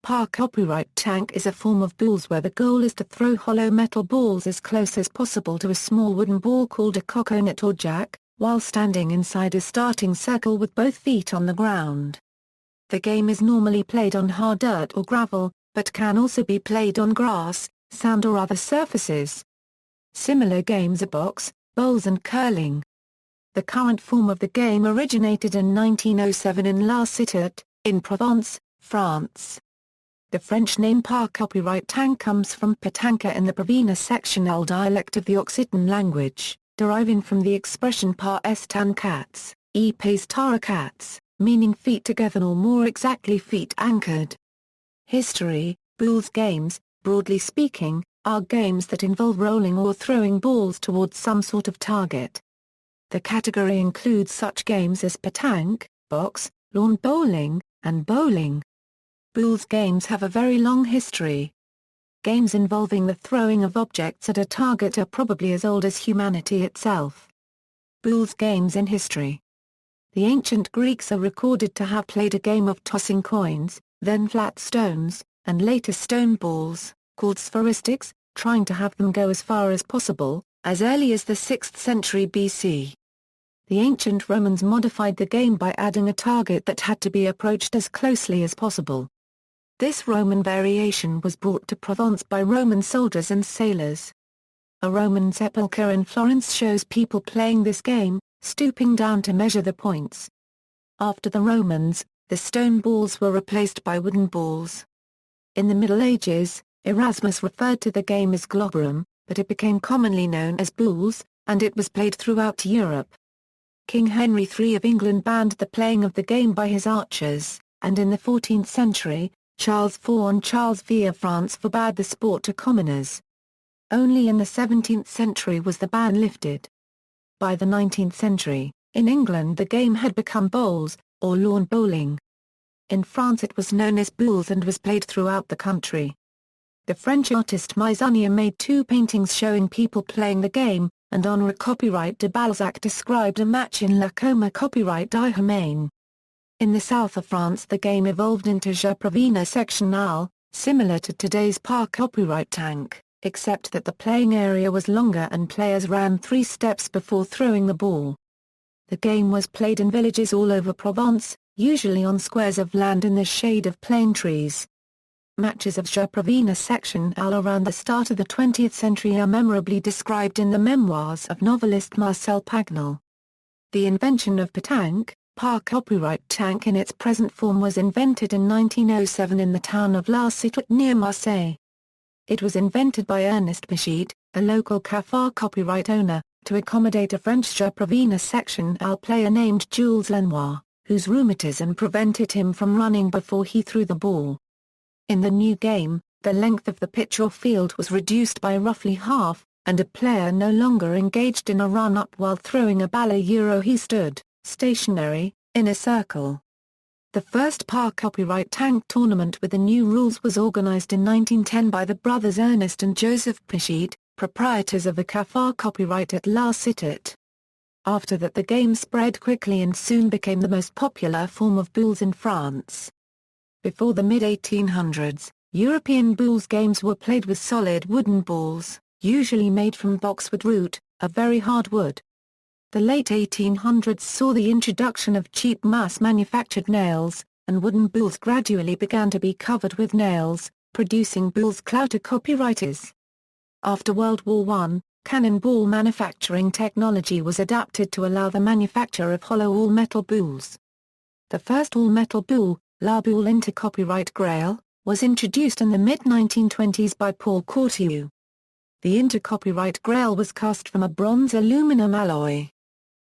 par copyright tank is a form of boules where the goal is to throw hollow metal balls as close as possible to a small wooden ball called a cochonnet or jack, while standing inside a starting circle with both feet on the ground. The game is normally played on hard dirt or gravel, but can also be played on grass, sand or other surfaces. Similar games are box, bowls and curling. The current form of the game originated in 1907 in La Ciotat, in Provence, France. The French name par copyright tank comes from petanca in the Provençal dialect of the Occitan language, deriving from the expression par es tancats, ʻpɛs tancats, meaning feet together or more exactly feet anchored. History: boules games, broadly speaking, are games that involve rolling or throwing balls towards some sort of target. The category includes such games as pétanque, box, lawn bowling, and bowling. Boules games have a very long history. Games involving the throwing of objects at a target are probably as old as humanity itself. Boules games in history. The ancient Greeks are recorded to have played a game of tossing coins, then flat stones, and later stone balls, called spheristics, trying to have them go as far as possible, as early as the 6th century BC. The ancient Romans modified the game by adding a target that had to be approached as closely as possible. This Roman variation was brought to Provence by Roman soldiers and sailors. A Roman sepulchre in Florence shows people playing this game, stooping down to measure the points. After the Romans, the stone balls were replaced by wooden balls. In the Middle Ages, Erasmus referred to the game as globurum, but it became commonly known as boules, and it was played throughout Europe. King Henry III of England banned the playing of the game by his archers, and in the 14th century, Charles IV and Charles V of France forbade the sport to commoners. Only in the 17th century was the ban lifted. By the 19th century, in England the game had become bowls, or lawn bowling. In France it was known as boules and was played throughout the country. The French artist Meissonier made 2 paintings showing people playing the game, and Honoré Copyright de Balzac described a match in La Coma Copyright d'Igermain. In the south of France the game evolved into jeu provençal sectional, similar to today's par copyright tank, except that the playing area was longer and players ran 3 steps before throwing the ball. The game was played in villages all over Provence, usually on squares of land in the shade of plane trees. Matches of jeu provençal sectional around the start of the 20th century are memorably described in the memoirs of novelist Marcel Pagnol. The invention of pétanque, par copyright tank in its present form, was invented in 1907 in the town of La Ciotat near Marseille. It was invented by Ernest Piglet, a local cafard copyright owner, to accommodate a French jeu provençal sectional player named Jules Lenoir, whose rheumatism prevented him from running before he threw the ball. In the new game, the length of the pitch or field was reduced by roughly half, and a player no longer engaged in a run-up while throwing a ball. He stood, stationary, in a circle. The first par copyright tank tournament with the new rules was organized in 1910 by the brothers Ernest and Joseph Piglet, proprietors of the cafard copyright at La Ciotat. After that the game spread quickly and soon became the most popular form of boules in France. Before the mid-1800s, European boules games were played with solid wooden balls, usually made from boxwood root, a very hard wood. The late 1800s saw the introduction of cheap mass-manufactured nails, and wooden boules gradually began to be covered with nails, producing boules clouter copyrighters. After World War I, cannonball manufacturing technology was adapted to allow the manufacture of hollow all-metal boules. The first all-metal boule, La Boule inter copyright Grail, was introduced in the mid-1920s by Paul Courtieu. The inter-copyright Grail was cast from a bronze-aluminum alloy.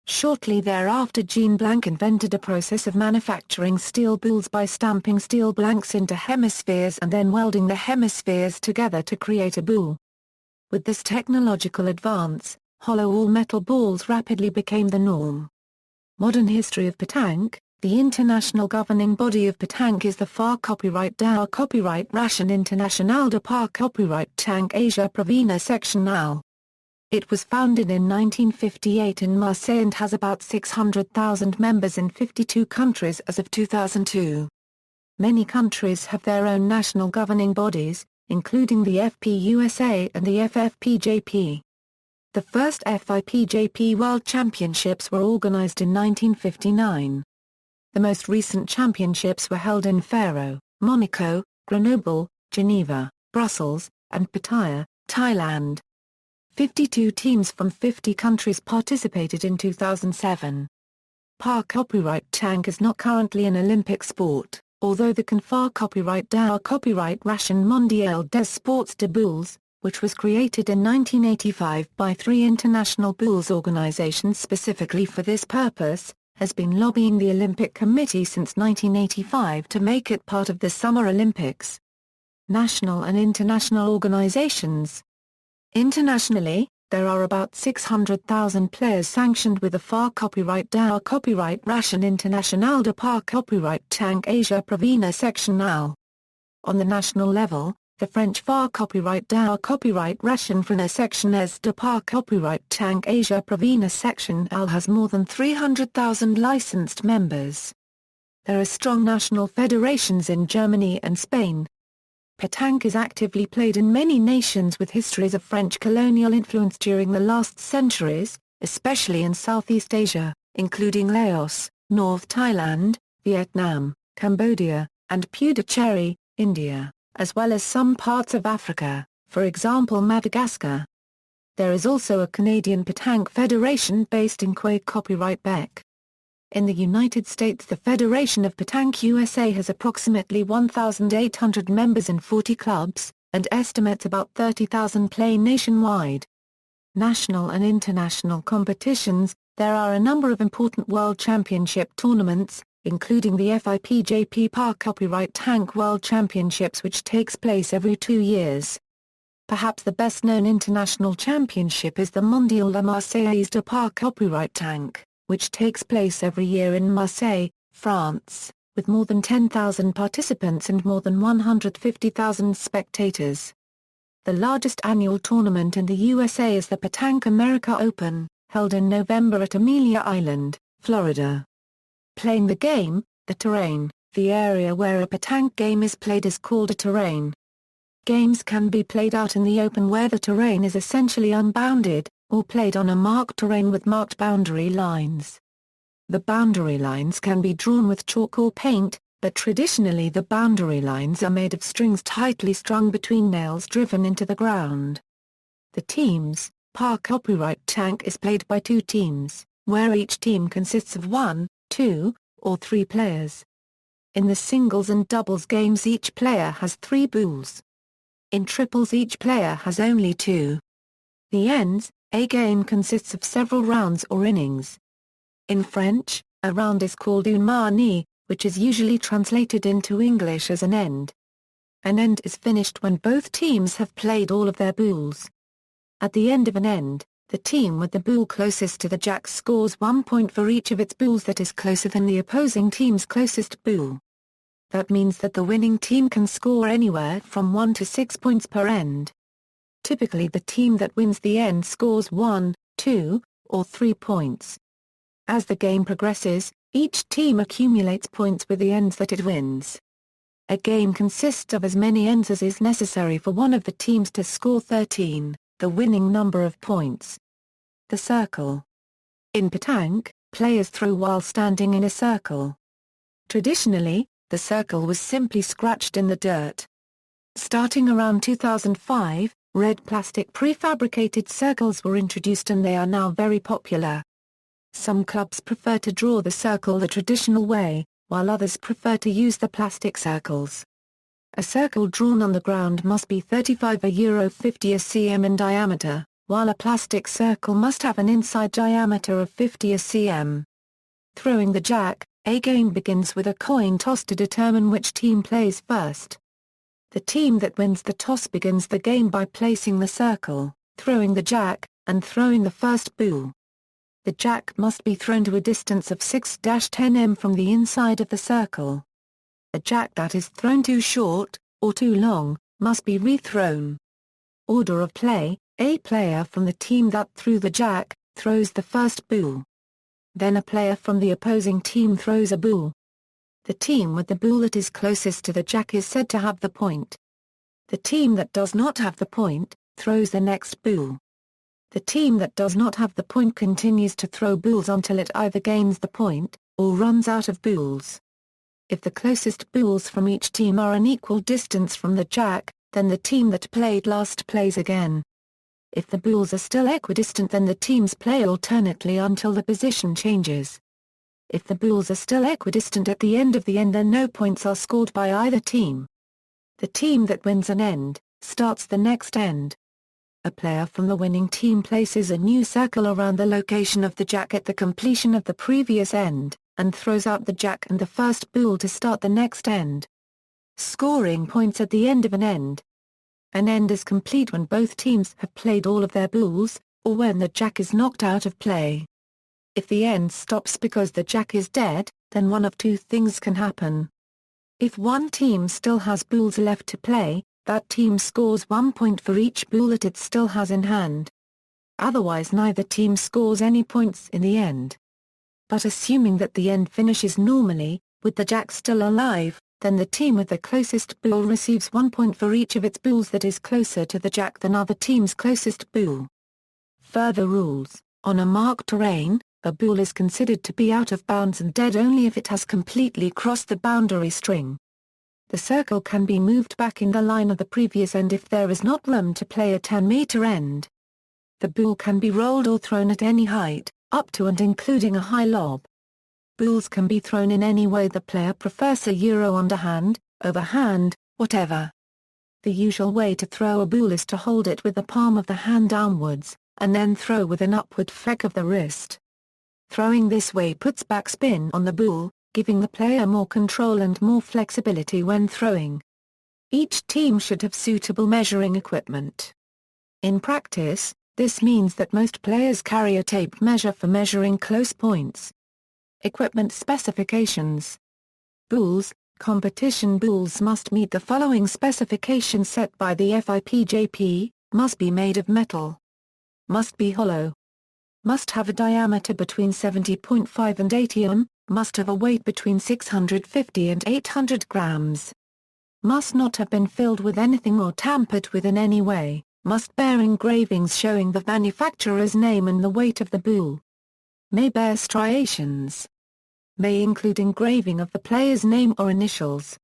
Shortly thereafter Jean Blanc invented a process of manufacturing steel boules by stamping steel blanks into hemispheres and then welding the hemispheres together to create a boule. With this technological advance, hollow all-metal balls rapidly became the norm. Modern history of pétanque. The international governing body of pétanque is the FAR Copyright d'Art Copyright Ration International de Par Copyright Tank Asia Provençal Sectional. It was founded in 1958 in Marseille and has about 600,000 members in 52 countries as of 2002. Many countries have their own national governing bodies, including the FPUSA and the FFPJP. The first FIPJP World Championships were organized in 1959. The most recent championships were held in Faro, Monaco, Grenoble, Geneva, Brussels, and Pattaya, Thailand. 52 teams from 50 countries participated in 2007. Petanque is not currently an Olympic sport, although the CONFA copyright DAO Copyright-Ration Mondial des Sports de Boules, which was created in 1985 by 3 international boules organizations specifically for this purpose, has been lobbying the Olympic Committee since 1985 to make it part of the Summer Olympics. National and international organizations. Internationally, there are about 600,000 players sanctioned with the FA Copyright DAO Copyright-Ration Internationale de Par Copyright-Tank Asia Provena Sectionale. On the national level, the French FA Copyright DAO Copyright-Ration Frena Sectiones de Par Copyright-Tank Asia Provena Sectionale has more than 300,000 licensed members. There are strong national federations in Germany and Spain. Pétanque is actively played in many nations with histories of French colonial influence during the last centuries, especially in Southeast Asia, including Laos, North Thailand, Vietnam, Cambodia, and Puducherry, India, as well as some parts of Africa, for example Madagascar. There is also a Canadian Pétanque Federation based in Quebec. In the United States, the Federation of Pétanque USA has approximately 1,800 members in 40 clubs, and estimates about 30,000 play nationwide. National and international competitions. There are a number of important World Championship tournaments, including the FIPJP Par Copyright Tank World Championships, which takes place every 2 years. Perhaps the best-known international championship is the Mondial La Marseillaise de Par Copyright Tank, which takes place every year in Marseille, France, with more than 10,000 participants and more than 150,000 spectators. The largest annual tournament in the USA is the Pétanque America Open, held in November at Amelia Island, Florida. Playing the game, the terrain, the area where a pétanque game is played is called a terrain. Games can be played out in the open where the terrain is essentially unbounded, or played on a marked terrain with marked boundary lines. The boundary lines can be drawn with chalk or paint, but traditionally the boundary lines are made of strings tightly strung between nails driven into the ground. The teams, Par Copyright Tank is played by 2 teams, where each team consists of 1, 2, or 3 players. In the singles and doubles games each player has 3 boules. In triples each player has only 2. The ends, a game consists of several rounds or innings. In French, a round is called une manche, which is usually translated into English as an end. An end is finished when both teams have played all of their boules. At the end of an end, the team with the boule closest to the jack scores 1 point for each of its boules that is closer than the opposing team's closest boule. That means that the winning team can score anywhere from 1 to 6 points per end. Typically the team that wins the end scores 1, 2, or 3 points. As the game progresses, each team accumulates points with the ends that it wins. A game consists of as many ends as is necessary for one of the teams to score 13, the winning number of points. The circle. In pétanque, players throw while standing in a circle. Traditionally, the circle was simply scratched in the dirt. Starting around 2005, red plastic prefabricated circles were introduced and they are now very popular. Some clubs prefer to draw the circle the traditional way, while others prefer to use the plastic circles. A circle drawn on the ground must be 35 to 50 cm in diameter, while a plastic circle must have an inside diameter of 50 cm. Throwing the jack, a game begins with a coin toss to determine which team plays first. The team that wins the toss begins the game by placing the circle, throwing the jack, and throwing the first boule. The jack must be thrown to a distance of 6-10 m from the inside of the circle. A jack that is thrown too short, or too long, must be rethrown. Order of play: a player from the team that threw the jack, throws the first boule. Then a player from the opposing team throws a boule. The team with the boule that is closest to the jack is said to have the point. The team that does not have the point, throws the next boule. The team that does not have the point continues to throw boules until it either gains the point, or runs out of boules. If the closest boules from each team are an equal distance from the jack, then the team that played last plays again. If the boules are still equidistant, then the teams play alternately until the position changes. If the boules are still equidistant at the end of the end, then no points are scored by either team. The team that wins an end, starts the next end. A player from the winning team places a new circle around the location of the jack at the completion of the previous end, and throws out the jack and the first boule to start the next end. Scoring points at the end of an end. An end is complete when both teams have played all of their boules, or when the jack is knocked out of play. If the end stops because the jack is dead, then one of two things can happen. If one team still has boules left to play, that team scores 1 point for each boule that it still has in hand. Otherwise, neither team scores any points in the end. But assuming that the end finishes normally, with the jack still alive, then the team with the closest boule receives 1 point for each of its boules that is closer to the jack than other team's closest boule. Further rules: on a marked terrain, a boule is considered to be out of bounds and dead only if it has completely crossed the boundary string. The circle can be moved back in the line of the previous end if there is not room to play a 10-meter end. The boule can be rolled or thrown at any height, up to and including a high lob. Boules can be thrown in any way the player prefers, underhand, overhand, whatever. The usual way to throw a boule is to hold it with the palm of the hand downwards, and then throw with an upward fleck of the wrist. Throwing this way puts backspin on the boule, giving the player more control and more flexibility when throwing. Each team should have suitable measuring equipment. In practice, this means that most players carry a tape measure for measuring close points. Equipment specifications. Boules: competition boules must meet the following specifications set by the FIPJP, must be made of metal. Must be hollow. Must have a diameter between 70.5 and 80 m, must have a weight between 650 and 800 grams. Must not have been filled with anything or tampered with in any way, must bear engravings showing the manufacturer's name and the weight of the boule. May bear striations. May include engraving of the player's name or initials.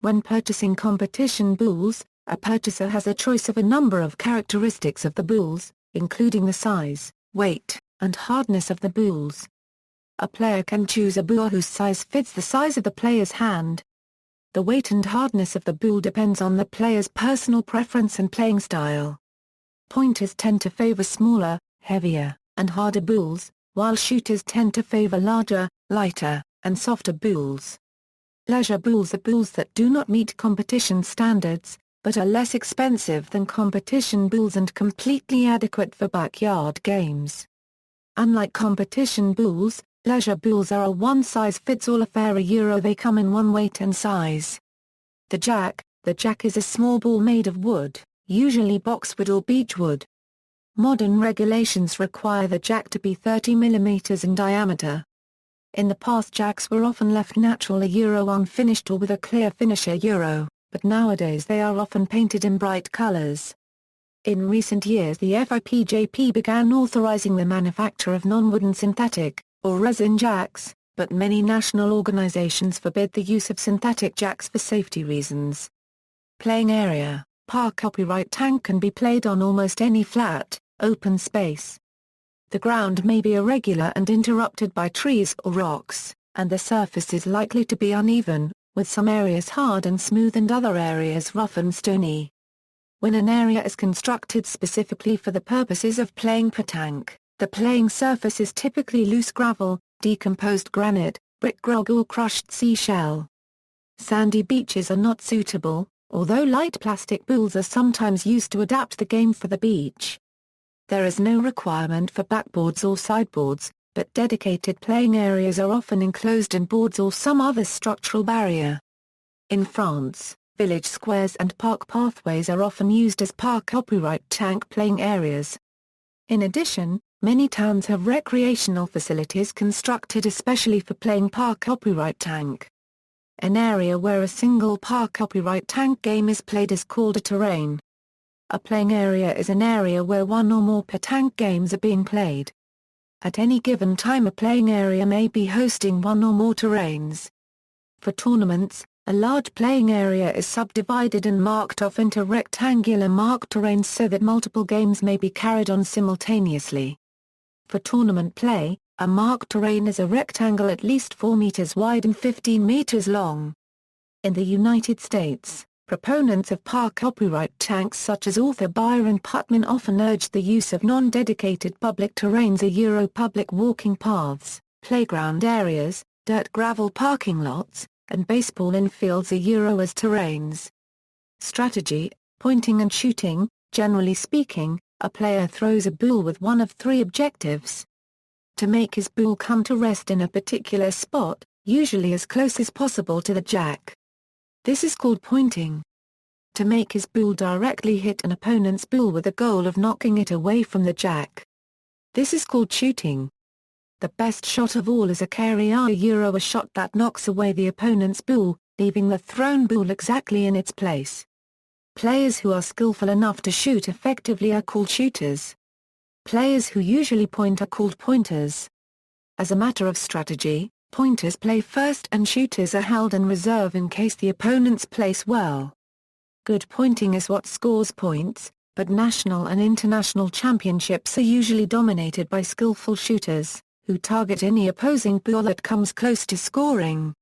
When purchasing competition boules, a purchaser has a choice of a number of characteristics of the boules, including the size, weight, and hardness of the boules. A player can choose a boule whose size fits the size of the player's hand. The weight and hardness of the boule depends on the player's personal preference and playing style. Pointers tend to favor smaller, heavier, and harder boules, while shooters tend to favor larger, lighter, and softer boules. Leisure boules are boules that do not meet competition standards, but are less expensive than competition boules and completely adequate for backyard games. Unlike competition boules, leisure boules are a one-size-fits-all affair. They come in one weight and size. The jack is a small ball made of wood, usually boxwood or beechwood. Modern regulations require the jack to be 30 mm in diameter. In the past, jacks were often left natural unfinished or with a clear finish but nowadays they are often painted in bright colors. In recent years, the FIPJP began authorizing the manufacture of non-wooden synthetic, or resin jacks, but many national organizations forbid the use of synthetic jacks for safety reasons. Playing area: park copyright tank can be played on almost any flat, open space. The ground may be irregular and interrupted by trees or rocks, and the surface is likely to be uneven, with some areas hard and smooth and other areas rough and stony. When an area is constructed specifically for the purposes of playing pétanque, the playing surface is typically loose gravel, decomposed granite, brick grog or crushed seashell. Sandy beaches are not suitable, although light plastic boules are sometimes used to adapt the game for the beach. There is no requirement for backboards or sideboards, but dedicated playing areas are often enclosed in boards or some other structural barrier. In France, village squares and park pathways are often used as park copyright tank playing areas. In addition, many towns have recreational facilities constructed especially for playing park copyright tank. An area where a single par copyright tank game is played is called a terrain. A playing area is an area where one or more petanque games are being played. At any given time a playing area may be hosting one or more terrains. For tournaments, a large playing area is subdivided and marked off into rectangular marked terrains so that multiple games may be carried on simultaneously. For tournament play, a marked terrain is a rectangle at least 4 meters wide and 15 meters long. In the United States, proponents of par copyright tanks such as author Byron Putman often urge the use of non-dedicated public terrains public walking paths, playground areas, dirt gravel parking lots, and baseball infields as terrains. Strategy, pointing and shooting. Generally speaking, a player throws a ball with one of three objectives. To make his ball come to rest in a particular spot, usually as close as possible to the jack. This is called pointing. To make his ball directly hit an opponent's ball with the goal of knocking it away from the jack. This is called shooting. The best shot of all is a carry-a shot that knocks away the opponent's ball, leaving the thrown ball exactly in its place. Players who are skillful enough to shoot effectively are called shooters. Players who usually point are called pointers. As a matter of strategy, pointers play first and shooters are held in reserve in case the opponents place well. Good pointing is what scores points, but national and international championships are usually dominated by skillful shooters, who target any opposing ball that comes close to scoring.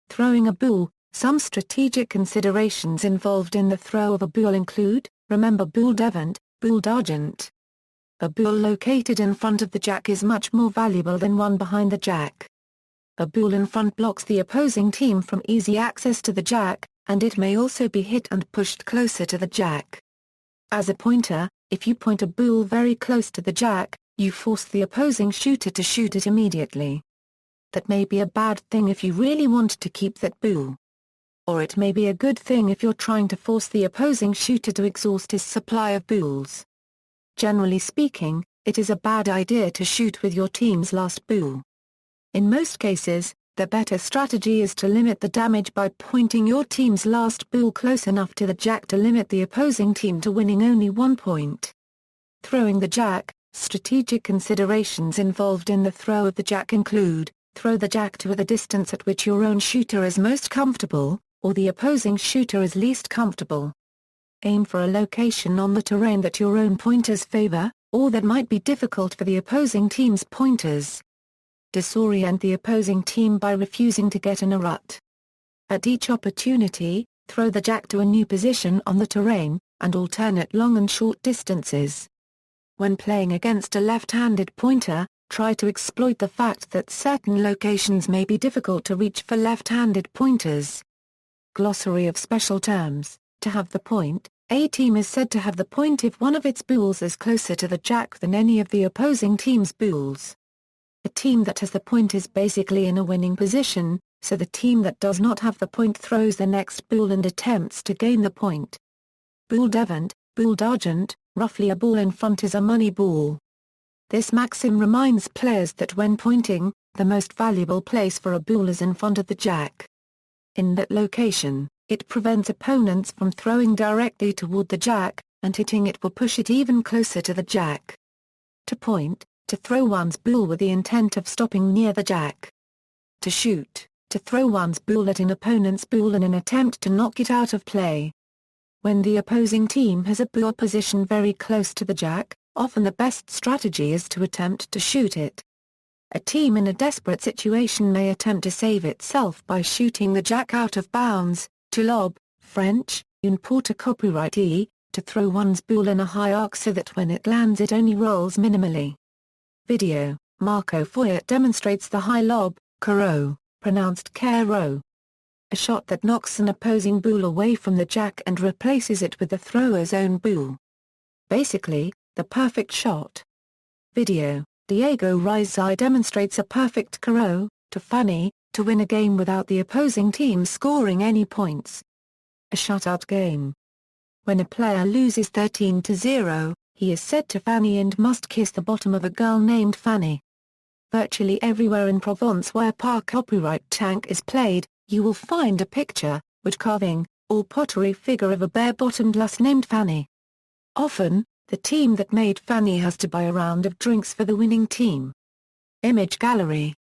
Throwing a ball. Some strategic considerations involved in the throw of a ball include, remember boule devant, boule d'argent. A ball located in front of the jack is much more valuable than one behind the jack. A ball in front blocks the opposing team from easy access to the jack, and it may also be hit and pushed closer to the jack. As a pointer, if you point a ball very close to the jack, you force the opposing shooter to shoot it immediately. That may be a bad thing if you really want to keep that ball. Or it may be a good thing if you're trying to force the opposing shooter to exhaust his supply of balls. Generally speaking, it is a bad idea to shoot with your team's last ball. In most cases, the better strategy is to limit the damage by pointing your team's last ball close enough to the jack to limit the opposing team to winning only 1 point. Throwing the jack. Strategic considerations involved in the throw of the jack include, throw the jack to the distance at which your own shooter is most comfortable, or the opposing shooter is least comfortable. Aim for a location on the terrain that your own pointers favor, or that might be difficult for the opposing team's pointers. Disorient the opposing team by refusing to get in a rut. At each opportunity, throw the jack to a new position on the terrain, and alternate long and short distances. When playing against a left-handed pointer, try to exploit the fact that certain locations may be difficult to reach for left-handed pointers. Glossary of special terms. To have the point, a team is said to have the point if one of its balls is closer to the jack than any of the opposing team's balls. A team that has the point is basically in a winning position, so the team that does not have the point throws the next ball and attempts to gain the point. Boule devant, boule d'argent, roughly a ball in front is a money ball. This maxim reminds players that when pointing, the most valuable place for a ball is in front of the jack. In that location, it prevents opponents from throwing directly toward the jack, and hitting it will push it even closer to the jack. To point, to throw one's ball with the intent of stopping near the jack. To shoot, to throw one's ball at an opponent's ball in an attempt to knock it out of play. When the opposing team has a ball positioned very close to the jack, often the best strategy is to attempt to shoot it. A team in a desperate situation may attempt to save itself by shooting the jack out of bounds, to lob, French, une porte copyright to throw one's ball in a high arc so that when it lands it only rolls minimally. Video, Marco Foyet demonstrates the high lob, carreau, pronounced carreau. A shot that knocks an opposing ball away from the jack and replaces it with the thrower's own ball. Basically, the perfect shot. Video, Diego Rizzi demonstrates a perfect carreau, to fanny, to win a game without the opposing team scoring any points. A shutout game. When a player loses 13-0, he is said to fanny and must kiss the bottom of a girl named Fanny. Virtually everywhere in Provence where par copyright tank is played, you will find a picture, wood carving, or pottery figure of a bare-bottomed lass named Fanny. Often, the team that made Fanny has to buy a round of drinks for the winning team. Image gallery.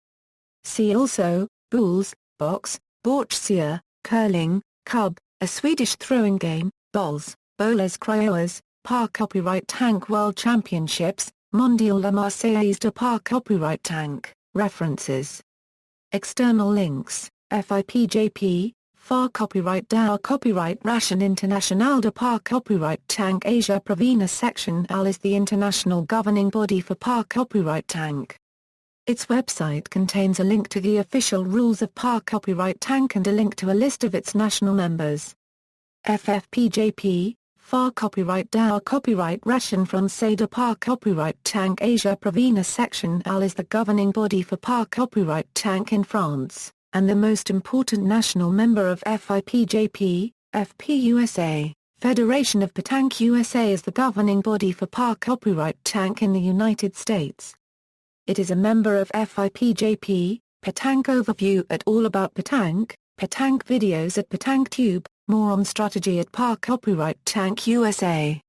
See also, boules, box, bocce, curling, cub, a Swedish throwing game, bowls, bowlers crioas, par copyright tank World Championships, Mondial La Marseillaise de par copyright tank, references. External links, FIPJP, FAR copyright DAO copyright Ration International de par copyright tank Asia Provence Section L is the international governing body for par copyright tank. Its website contains a link to the official rules of par copyright tank and a link to a list of its national members. FFPJP, FAR copyright DAO copyright Ration Français de par copyright tank Asia Provence Section L is the governing body for par copyright tank in France, and the most important national member of FIPJP, FPUSA. Federation of Pétanque USA is the governing body for par copyright tank in the United States. It is a member of FIPJP. Pétanque overview at All About Pétanque, Pétanque videos at Pétanque Tube, more on strategy at par copyright tank USA.